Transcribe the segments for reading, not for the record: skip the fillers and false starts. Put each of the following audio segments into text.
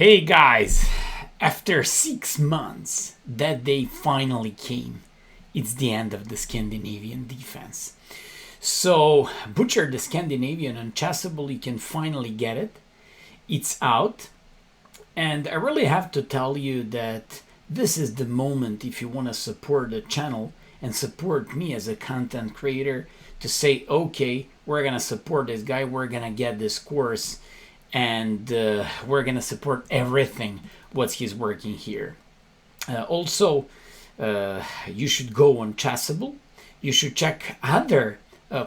Hey guys, after 6 months, that day finally came. It's the end of the Scandinavian defense. So, Butcher the Scandinavian on Chessable, you can finally get it. It's out. And I really have to tell you that this is the moment if you want to support the channel and support me as a content creator to say, okay, we're going to support this guy, we're going to get this course, and we're gonna support everything what he's working here. Also, you should go on Chessable. You should check other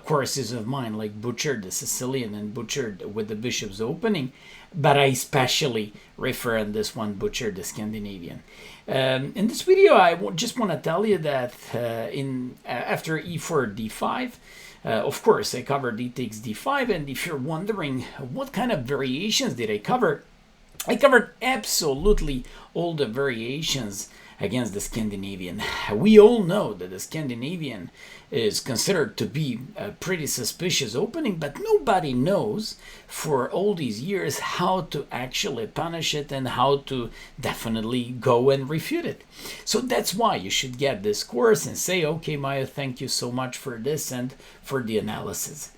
courses of mine like Butcher the Sicilian and Butcher with the Bishop's Opening, but I especially refer on this one, Butcher the Scandinavian. In this video, I just want to tell you that after e4 d5, of course, I covered d takes d5, and if you're wondering what kind of variations did I covered absolutely all the variations against the Scandinavian. We all know that the Scandinavian is considered to be a pretty suspicious opening, but nobody knows for all these years how to actually punish it and how to definitely go and refute it. So that's why you should get this course and say, okay, Maya, thank you so much for this and for the analysis.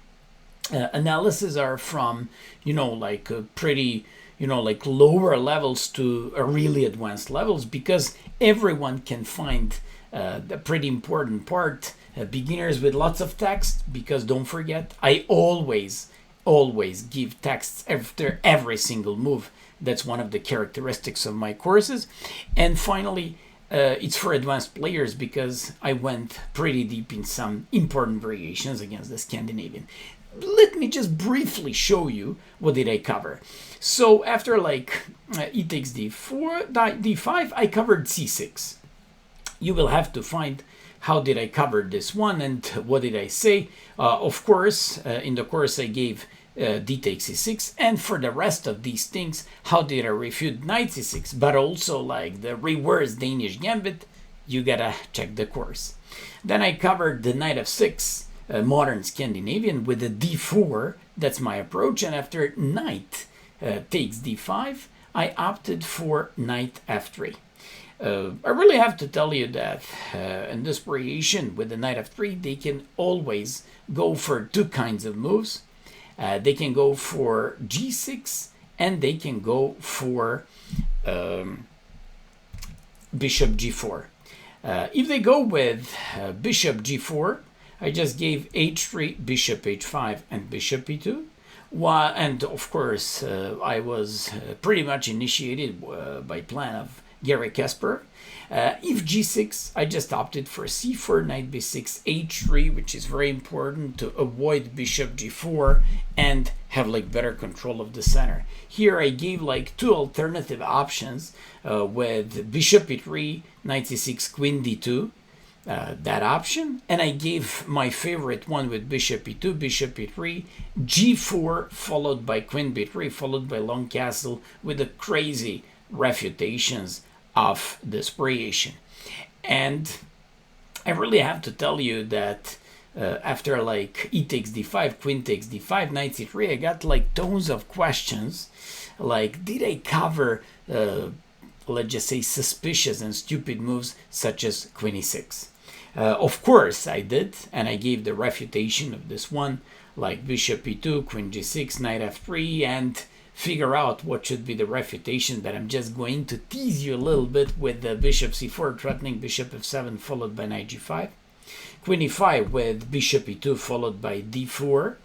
Analysis are from, like pretty like lower levels to really advanced levels, because everyone can find the pretty important part. Beginners with lots of text, because don't forget, I always give texts after every single move. That's one of the characteristics of my courses. And finally, it's for advanced players, because I went pretty deep in some important variations against the Scandinavian. Let me just briefly show you what did I cover. So after e takes d4, d5, I covered c6. You will have to find how did I cover this one and what did I say. Of course, in the course I gave d takes c6, and for the rest of these things, how did I refute knight c6, but also like the reverse Danish gambit, you gotta check the course. Then I covered the knight f6, modern Scandinavian with a d4, that's my approach, and after knight takes d5, I opted for knight f3. I really have to tell you that in this variation with the knight f3, they can always go for two kinds of moves. They can go for g6 and they can go for bishop g4. If they go with bishop g4, I just gave h3, bishop h5, and bishop e2. And of course, I was pretty much initiated by plan of Gary Kasparov. If g6, I just opted for c4, knight b6, h3, which is very important to avoid bishop g4 and have better control of the center. Here I gave two alternative options with bishop e3, knight c6, queen d2. That option, and I gave my favorite one with bishop e2, bishop e3, g4 followed by queen b3 followed by long castle, with the crazy refutations of this variation. And I really have to tell you that after e takes d5, queen takes d5, knight c3, I got tons of questions did I cover let's just say suspicious and stupid moves such as queen e6. Of course I did, and I gave the refutation of this one, like bishop e2, queen g6, knight f3, and figure out what should be the refutation, but I'm just going to tease you a little bit with the bishop c4 threatening bishop f7 followed by knight g5, queen e5 with bishop e2 followed by d4,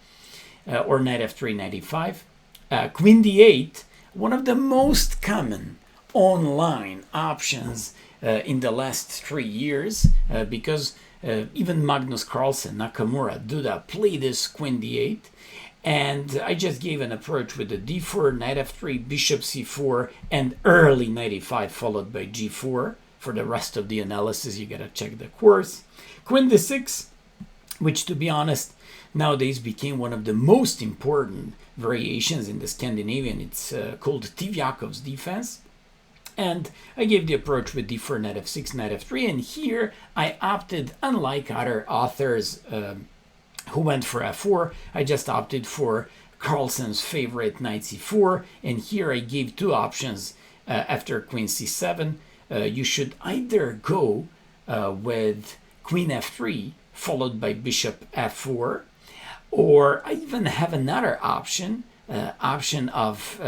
or knight f3, knight e5, queen d8, one of the most common online options in the last 3 years, because even Magnus Carlsen, Nakamura, Duda play this queen d8, and I just gave an approach with the d4, knight f3, bishop c4, and early knight e5 followed by g4. For the rest of the analysis, you gotta check the course. Queen d6, which to be honest, nowadays became one of the most important variations in the Scandinavian. It's called Tivyakov's defense. And I gave the approach with d4, knight f6, knight f3, and here I opted, unlike other authors who went for f4, I just opted for Carlsen's favorite knight c4, and here I gave two options after queen c7. You should either go with queen f3 followed by bishop f4, or I even have another option, of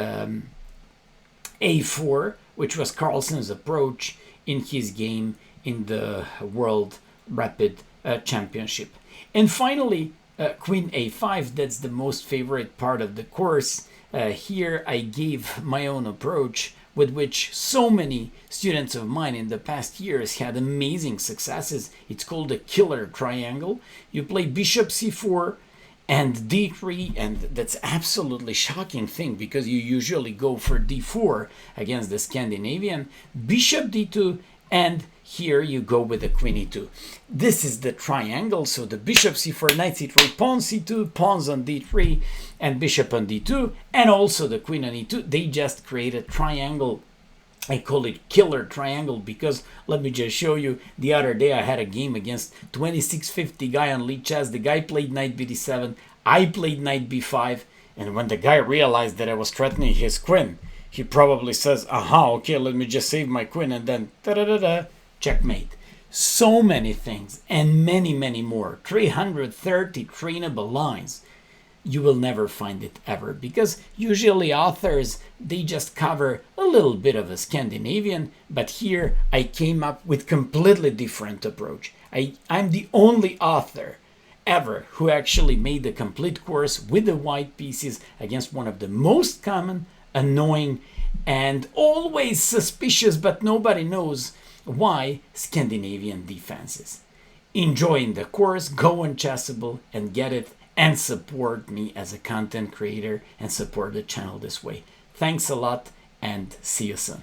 a4, which was Carlsen's approach in his game in the World Rapid Championship. And finally, queen a5, that's the most favorite part of the course. Here I gave my own approach, with which so many students of mine in the past years had amazing successes. It's called a killer triangle. You play bishop c4 and d3, and that's absolutely shocking thing because you usually go for d4 against the Scandinavian, bishop d2, and here you go with the queen e2. This is the triangle, so the bishop c4, knight c3, pawn c2, pawns on d3, and bishop on d2, and also the queen on e2. They just create a triangle. I call it killer triangle because, let me just show you, the other day I had a game against 2650 guy on Lead Chess. The guy played knight bd7, I played knight b5, and when the guy realized that I was threatening his queen, he probably says, aha, okay, let me just save my queen, and then da-da-da-da, checkmate. So many things, and many, many more. 330 trainable lines. You will never find it ever, because usually authors, they just cover a little bit of a Scandinavian, but here I came up with completely different approach. I'm the only author ever who actually made the complete course with the white pieces against one of the most common, annoying, and always suspicious, but nobody knows why, Scandinavian defenses. Enjoying the course, go on Chessable and get it, and support me as a content creator and support the channel this way. Thanks a lot, and see you soon.